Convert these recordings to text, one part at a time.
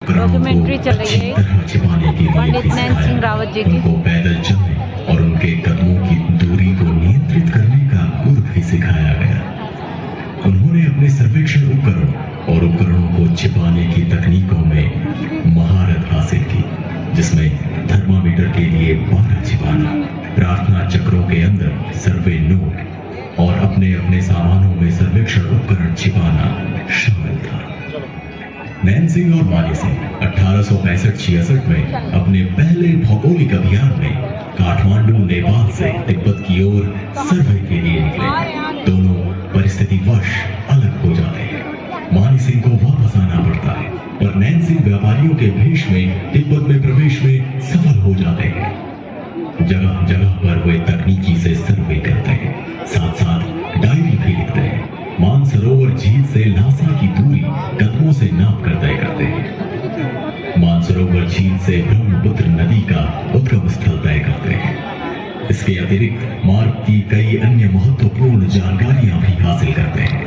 Documentary चल रही है पंडित नैन सिंह रावत जी की। उनको पैदल चलने और उनके कदमों की दूरी को नियंत्रित करने का गुर भी सिखाया गया। उन्होंने अपने सर्वेक्षण उपकरण और उपकरणों को छिपाने की तकनीकों में महारत हासिल की, जिसमें थर्मामीटर के लिए 12 छिपाना, प्रार्थना चक्रों के अंदर सर्वे नोट और अपने अपने सामानों में सर्वेक्षण उपकरण छिपाना शामिल था। नैन सिंह और मानी सिंह 1865-66 में अपने पहले भौगोलिक अभियान में काठमांडू नेपाल से तिब्बत की ओर सर्वे के लिए निकले। दोनों परिस्थितिवश अलग हो जाते हैं। मानी सिंह को वापस आना पड़ता है और नैन सिंह व्यापारियों के भेष में तिब्बत में प्रवेश में सफल हो जाते हैं। जगह जगह पर वे तकनीकी से सर्वे करते हैं, साथ साथ डायरी भी लिखते हैं। मानसरोवर झील से ल्हासा की दूरी कदमों से नाप कर तय करते हैं। मानसरोवर झील से ब्रह्मपुत्र नदी का उद्गम स्थल तय करते हैं। इसके अतिरिक्त मार्ग की कई अन्य महत्वपूर्ण जानकारियां भी हासिल करते हैं।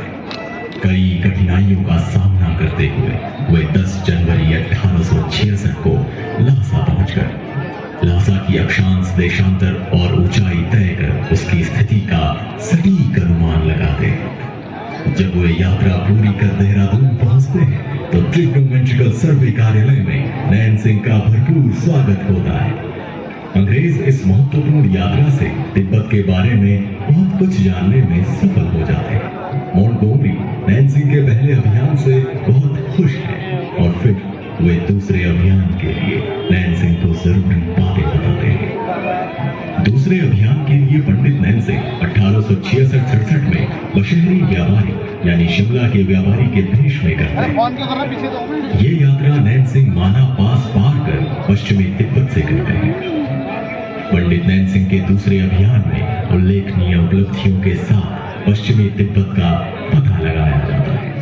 कई कठिनाइयों का सामना करते हुए वे 10 जनवरी 1866 को ल्हासा पहुंचकर ल्हासा की अक्षांश देशांतर और ऊंचाई तय कर उसकी स्थिति का सटीक अनुमान लगाते हैं। जब वे यात्रा पूरी कर देहरादून पहुंचते हैं तो ट्रिग्नोमेट्रिकल सर्वे कार्यालय में नैन सिंह का भरपूर स्वागत होता है। अंग्रेज इस महत्वपूर्ण यात्रा से तिब्बत के बारे में बहुत कुछ जानने में सफल हो जाते हैं। मोंटगोमरी नैन सिंह के पहले अभियान से बहुत खुश है और फिर वे दूसरे अभियान के लिए नैन सिंह को जरूरी बातें बताते हैं। दूसरे अभियान के लिए पंडित नैन सिंह 1866-67 में बशहरी व्यापारी यानी शिमला के व्यापारी के भेष में करते हैं। ये यात्रा नैन सिंह माना पास पार कर पश्चिमी तिब्बत से करते हैं। पंडित नैन सिंह के दूसरे अभियान में उल्लेखनीय उपलब्धियों के साथ पश्चिमी तिब्बत का पता लगाया जाता है,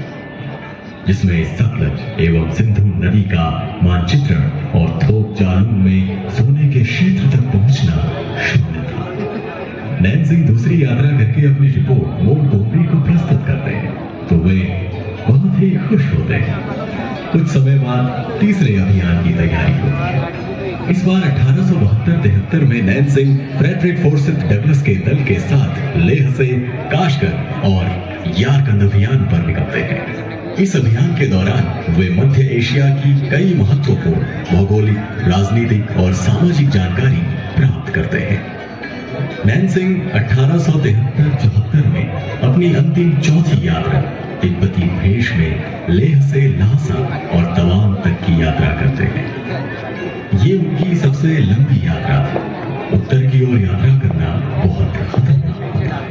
जिसमें सतलज एवं सिंधु नदी का मानचित्रण और थोक चालू में सोने के क्षेत्र तक पहुंचना शामिल था। नैन सिंह दूसरी यात्रा करके अपनी रिपोर्ट मोंटगोमरी को प्रस्तुत करते हैं तो वे बहुत ही खुश होते हैं। कुछ समय बाद तीसरे अभियान की तैयारी होती है। इस बार 1872-73 में Nain Singh Frederick Forsythe Douglas के दल के साथ लेह से काशगर और यारकंद अभियान पर निकलते हैं। इस अभियान के दौरान वे मध्य एशिया की कई महत्वपूर्ण भौगोलिक, राजनीतिक और सामाजिक जानकारी प्राप्त करते हैं। नैन सिंह 1873-74 में अपनी अंतिम चौथी यात्रा तिब्बती भेष में लेह से ल्हासा और तवांग तक की यात्रा करते हैं। ये उनकी सबसे लंबी यात्रा थी। उत्तर की ओर यात्रा करना बहुत खतरनाक होता है।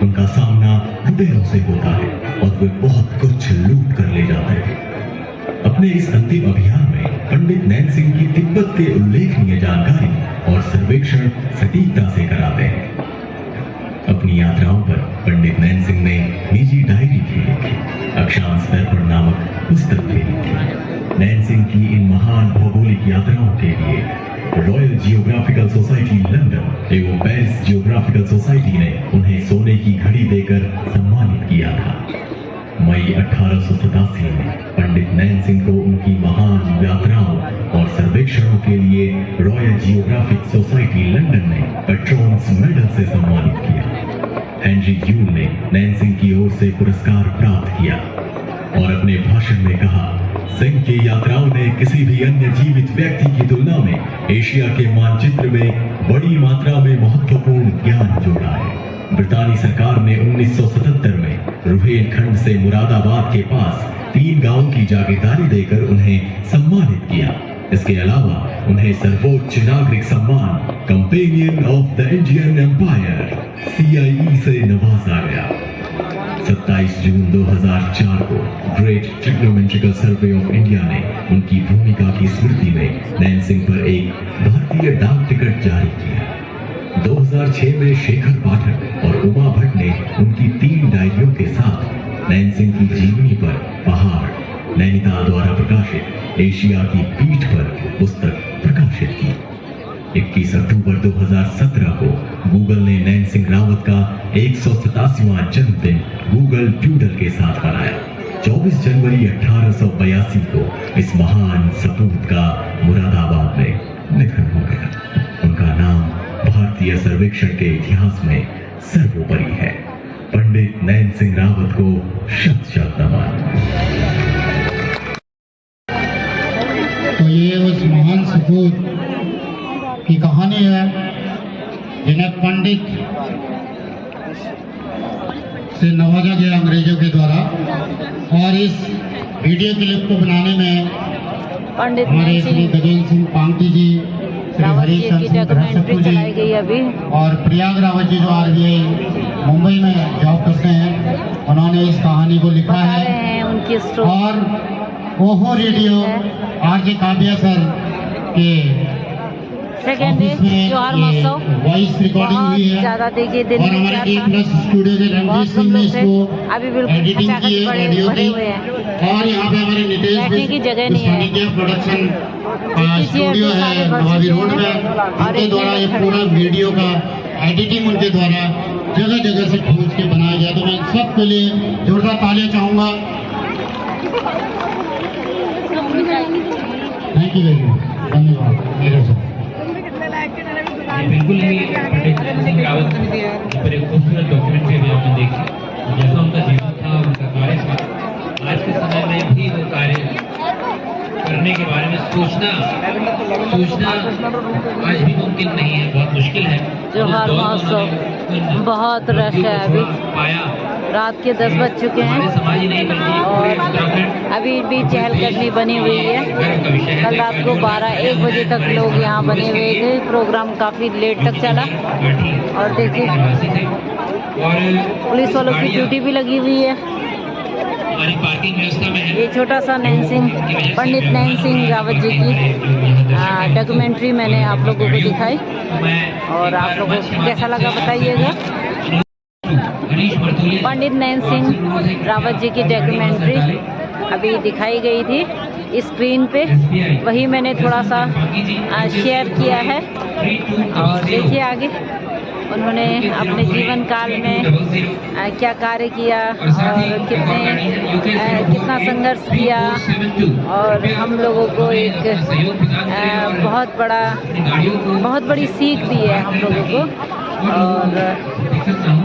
उनका सामना लुटेरों से होता है और वे बहुत कुछ लूट कर ले जाते हैं। अपने इस अंतिम अभियान में पंडित नैन सिंह की तिब्बत के उल्लेखनीय जानकारी और सर्वेक्षण सटीकता से कराते हैं। अपनी यात्राओं पर पंडित नैन सिंह ने निजी डायरी भी लिखी, अक्षांश दर्पण नामक पुस्तक भी लिखी। नैन सिंह की इन महान भौगोलिक यात्राओं के लिए रॉयल जियोग्राफिकल सोसाइटी लंदन एवं पेरिस जियोग्राफिकल सोसाइटी ने उन्हें सोने की घड़ी देकर सम्मानित किया था। मई 1887 में पंडित नैन सिंह को उनकी महान यात्राओं और सर्वेक्षणों के लिए रॉयल जियोग्राफिक सोसाइटी लंदन ने पेट्रोन्स मेडल से सम्मानित किया। हेनरी यूल ने नैन सिंह की ओर से पुरस्कार प्राप्त किया और अपने भाषण में कहा, सिंह की यात्राओं ने किसी भी अन्य जीवित व्यक्ति की तुलना में एशिया के मानचित्र में बड़ी मात्रा में महत्वपूर्ण ज्ञान जोड़ा है। ब्रितानी सरकार ने 1977 में रुहेलखंड से मुरादाबाद के पास 3 गांवों की जागीरदारी देकर उन्हें सम्मानित किया। इसके अलावा उन्हें सर्वोच्च नागरिक सम्मान companion of the Indian Empire CIE से नवाजा गया। 27 जून 2004 को great trigonometrical survey of India ने उनकी भूमिका की स्मृति में नैन सिंह पर एक भारतीय डाक टिकट जारी किया। 2006 में शेखर पाठक और उमा भट्ट ने उनकी 3 डायरियों के साथ नैन सिंह की जीवनी पर पहाड़ नैनीताल द्वारा प्रकाशित एशिया की पीठ पर पुस्तक प्रकाशित की। 21 अक्टूबर 2017 को गूगल ने नैन सिंह रावत का 187वां जन्मदिन गूगल ट्यूडल के साथ मनाया। 24 जनवरी 1882 को इस महान सपूत का मुरादाबाद में निधन हो गया। उनका नाम भारतीय सर्वेक्षण के इतिहास में सर्वोपरि है। पंडित नैन सिंह रावत को शत शत नमन। तो ये उस महान सपूत की कहानी है जिन्हें पंडित से नवाजा गया अंग्रेजों के द्वारा। और इस वीडियो क्लिप को बनाने में पंडित हमारे श्री गजेंद्र सिंह पांगटी जी, श्री रावत जी हरीश की सिंह डॉक्यूमेंट्री जी चलाई गई अभी। और प्रियाग रावत जी जो RBI मुंबई में जॉब करते हैं, उन्होंने इस कहानी को लिखा बता है। रहे हैं उनकी स्टोरी। और ओहो रेडियो RJ काव्या सर के सेकेंड ऑफिस में जोहार ये महोत्सव वॉइस रिकॉर्डिंग बहुत हुई है। ज्यादा देखिए दिन और में हमारे क्या A था। प्लस स्टूडियो के रणजीत बहुत सिंह कम ने लोग थे, इसको अभी बिल्कुल एडिटिंग खचाखच की है भरे ऑडियो भरे की। हुए हैं। और यहाँ पे हमारे नितेश बैठने की जगह नहीं है। इंडिया प्रोडक्शन का जितनी स्टूडियो चेयर थे सारे है भर नवाबी चुके रोड हैं। में, और उनके एक द्वारा ये मिनट पूरा वीडियो का एडिटिंग उनके द्वारा जगह जगह से खोज के बनाया गया। तो मैं सबके लिए जोरदार तालियां चाहूंगा। थैंक यू वेरी मच, धन्यवाद मेरे से। बिल्कुल ही पंडित नैन सिंह रावत पर एक खूबसूरत डॉक्यूमेंट्री अभी आपने देखी। जैसा उनका जीवन था, उनका कार्य था, आज के समय में भी वो कार्य करने के बारे में सोचना आज भी मुमकिन नहीं है, बहुत मुश्किल है। जोहार महोत्सव बहुत रश है अभी। पाया रात के 10 बज चुके हमारे हैं समाज ही नहीं बल्कि और पूरे उत्तराखंड अभी भी चहलकदमी बनी हुई है। गर्व का विषय है। कल रात को 12-1 बजे तक लोग यहाँ बने हुए थे। प्रोग्राम काफी लेट तक चला। और देखिए पुलिस वालों की ड्यूटी भी लगी हुई है। हमारी पार्किंग व्यवस्था में है। ये छोटा सा नैन सिंह, पंडित नैन सिंह रावत जी की डॉक्यूमेंट्री मैंने आप लोगों को दिखाई। और आप लोगों को कैसा लगा बताइएगा। पंडित नैन सिंह रावत जी की डॉक्यूमेंट्री अभी दिखाई गई थी स्क्रीन पे, वही मैंने थोड़ा सा शेयर किया है। और देखिए आगे उन्होंने अपने जीवन काल में क्या कार्य किया और कितना संघर्ष किया। और हम लोगों को एक बहुत बड़ी सीख दी है हम लोगों को। और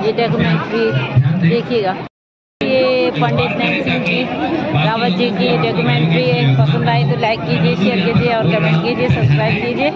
ये डॉक्यूमेंट्री देखिएगा। ये पंडित नैन सिंह जी रावत जी की डॉक्यूमेंट्री है। पसंद आई तो लाइक कीजिए, शेयर कीजिए और कमेंट कीजिए, सब्सक्राइब कीजिए।